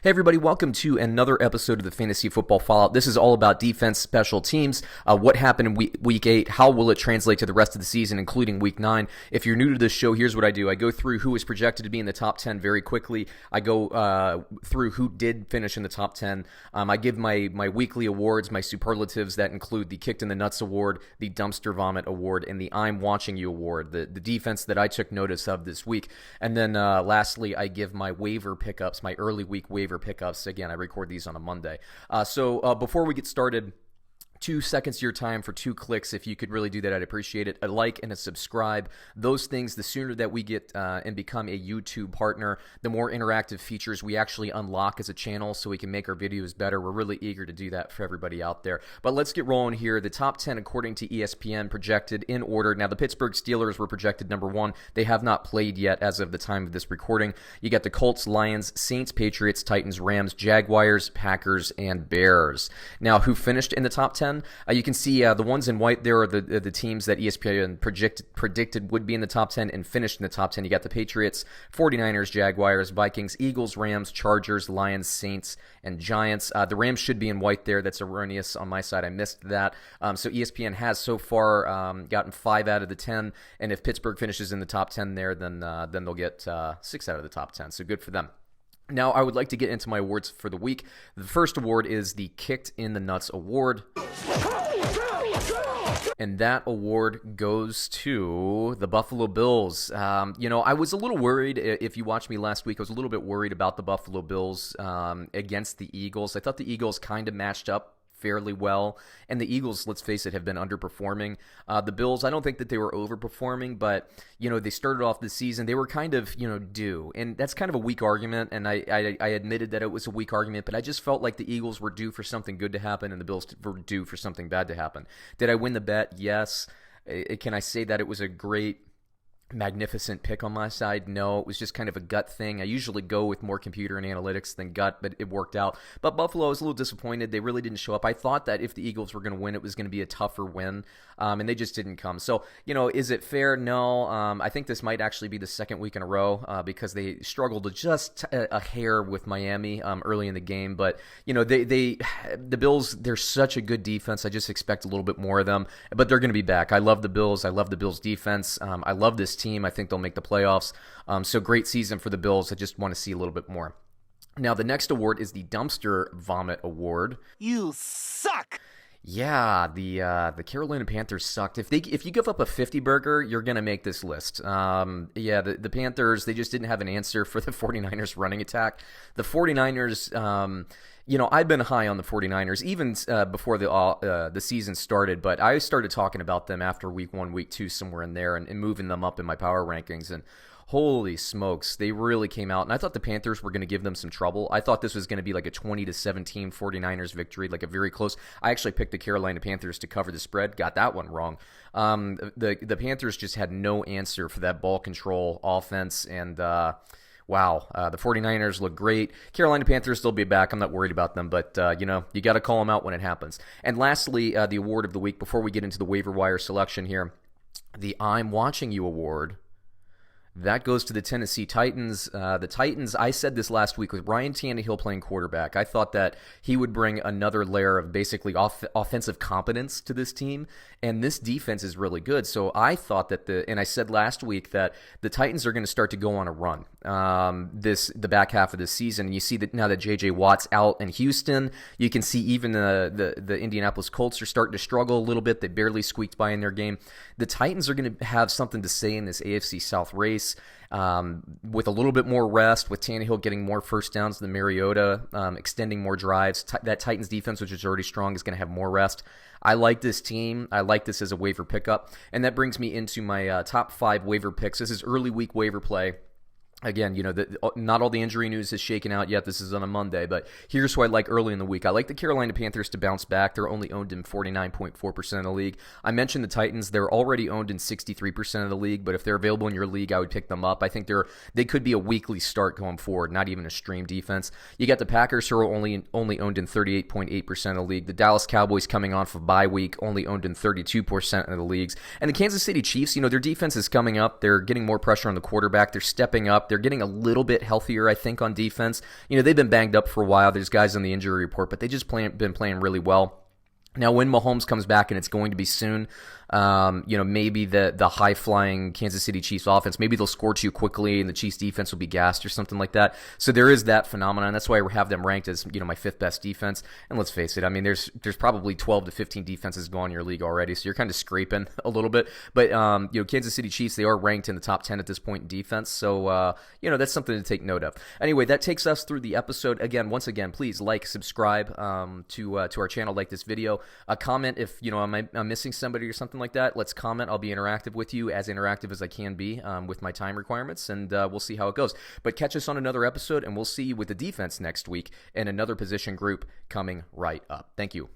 Hey everybody, welcome to another episode of the Fantasy Football Fallout. This is all about defense, special teams, what happened in week 8, how will it translate to the rest of the season, including week 9. If you're new to this show, here's what I do. I go through who is projected to be in the top 10 very quickly. I go through who did finish in the top 10. I give my weekly awards, my superlatives that include the Kickin Nuts award, the Dumpster Vomit award, and the I'm Watching You award, the defense that I took notice of this week. And then lastly, I give my waiver pickups, my early week waiver pickups. Again, I record these on a Monday. So before we get started, 2 seconds of your time for 2 clicks. If you could really do that, I'd appreciate it. A like and a subscribe. Those things, the sooner that we get and become a YouTube partner, the more interactive features we actually unlock as a channel so we can make our videos better. We're really eager to do that for everybody out there. But let's get rolling here. The top 10, according to ESPN, projected in order. Now, the Pittsburgh Steelers were projected number 1. They have not played yet as of the time of this recording. You got the Colts, Lions, Saints, Patriots, Titans, Rams, Jaguars, Packers, and Bears. Now, who finished in the top 10? You can see the ones in white there are the teams that ESPN predicted would be in the top 10 and finished in the top 10. You got the Patriots, 49ers, Jaguars, Vikings, Eagles, Rams, Chargers, Lions, Saints, and Giants. The Rams should be in white there. That's erroneous on my side. I missed that. So ESPN has so far gotten 5 out of the 10, and if Pittsburgh finishes in the top 10 there, then they'll get 6 out of the top 10. So good for them. Now, I would like to get into my awards for the week. The first award is the Kickin Nuts award. And that award goes to the Buffalo Bills. I was a little worried. If you watched me last week, I was a little bit worried about the Buffalo Bills against the Eagles. I thought the Eagles kind of matched up fairly well, and the Eagles, let's face it, have been underperforming. The Bills, I don't think that they were overperforming, but they started off the season, they were kind of due, and that's kind of a weak argument, and I admitted that it was a weak argument, but I just felt like the Eagles were due for something good to happen and the Bills were due for something bad to happen. Did I win the bet? Yes. Can I say that it was a great, magnificent pick on my side? No, it was just kind of a gut thing. I usually go with more computer and analytics than gut, but it worked out. But Buffalo, I was a little disappointed. They really didn't show up. I thought that if the Eagles were going to win, it was going to be a tougher win, and they just didn't come. So, is it fair? No. I think this might actually be the second week in a row because they struggled just a hair with Miami early in the game. But, the Bills, they're such a good defense. I just expect a little bit more of them, but they're going to be back. I love the Bills. I love the Bills defense. I love this team. I think they'll make the playoffs. So great season for the Bills. I just want to see a little bit more. Now, the next award is the Dumpster Vomit Award. You suck! Yeah, the Carolina Panthers sucked. If you give up a 50 burger, you're going to make this list. The Panthers, they just didn't have an answer for the 49ers running attack. The 49ers, I've been high on the 49ers even before the season started, but I started talking about them after week 1, week 2, somewhere in there, and moving them up in my power rankings, and holy smokes, they really came out. And I thought the Panthers were going to give them some trouble. I thought this was going to be like a 20-17 49ers victory, like a very close. I actually picked the Carolina Panthers to cover the spread. Got that one wrong. The Panthers just had no answer for that ball control offense, and wow, the 49ers look great. Carolina Panthers, they'll be back. I'm not worried about them, but, you got to call them out when it happens. And lastly, the award of the week, before we get into the waiver wire selection here, the I'm Watching You award. That goes to the Tennessee Titans. The Titans, I said this last week, with Ryan Tannehill playing quarterback, I thought that he would bring another layer of basically offensive competence to this team, and this defense is really good. So I thought that and I said last week that the Titans are going to start to go on a run the back half of the season. And you see that now that J.J. Watt's out in Houston, you can see even the Indianapolis Colts are starting to struggle a little bit. They barely squeaked by in their game. The Titans are going to have something to say in this AFC South race. With a little bit more rest, with Tannehill getting more first downs than Mariota, extending more drives. That Titans defense, which is already strong, is going to have more rest. I like this team. I like this as a waiver pickup. And that brings me into my top 5 waiver picks. This is early week waiver play. Again, not all the injury news is shaken out yet. This is on a Monday, but here's who I like early in the week. I like the Carolina Panthers to bounce back. They're only owned in 49.4% of the league. I mentioned the Titans. They're already owned in 63% of the league, but if they're available in your league, I would pick them up. I think they could be a weekly start going forward, not even a stream defense. You got the Packers, who are only owned in 38.8% of the league. The Dallas Cowboys, coming off of bye week, only owned in 32% of the leagues. And the Kansas City Chiefs, their defense is coming up. They're getting more pressure on the quarterback. They're stepping up. They're getting a little bit healthier, I think, on defense. They've been banged up for a while. There's guys on the injury report, but they just been playing really well. Now, when Mahomes comes back, and it's going to be soon, maybe the high-flying Kansas City Chiefs offense, maybe they'll score to you quickly, and the Chiefs defense will be gassed or something like that. So there is that phenomenon. That's why I have them ranked as my fifth best defense. And let's face it, I mean, there's probably 12 to 15 defenses going in your league already, so you're kind of scraping a little bit. But Kansas City Chiefs, they are ranked in the top 10 at this point in defense. So that's something to take note of. Anyway, that takes us through the episode. Once again, please like, subscribe to our channel, like this video. Comment if I'm missing somebody or something like that. Let's comment. I'll be interactive with you, as interactive as I can be with my time requirements, and we'll see how it goes. But catch us on another episode, and we'll see you with the defense next week and another position group coming right up. Thank you.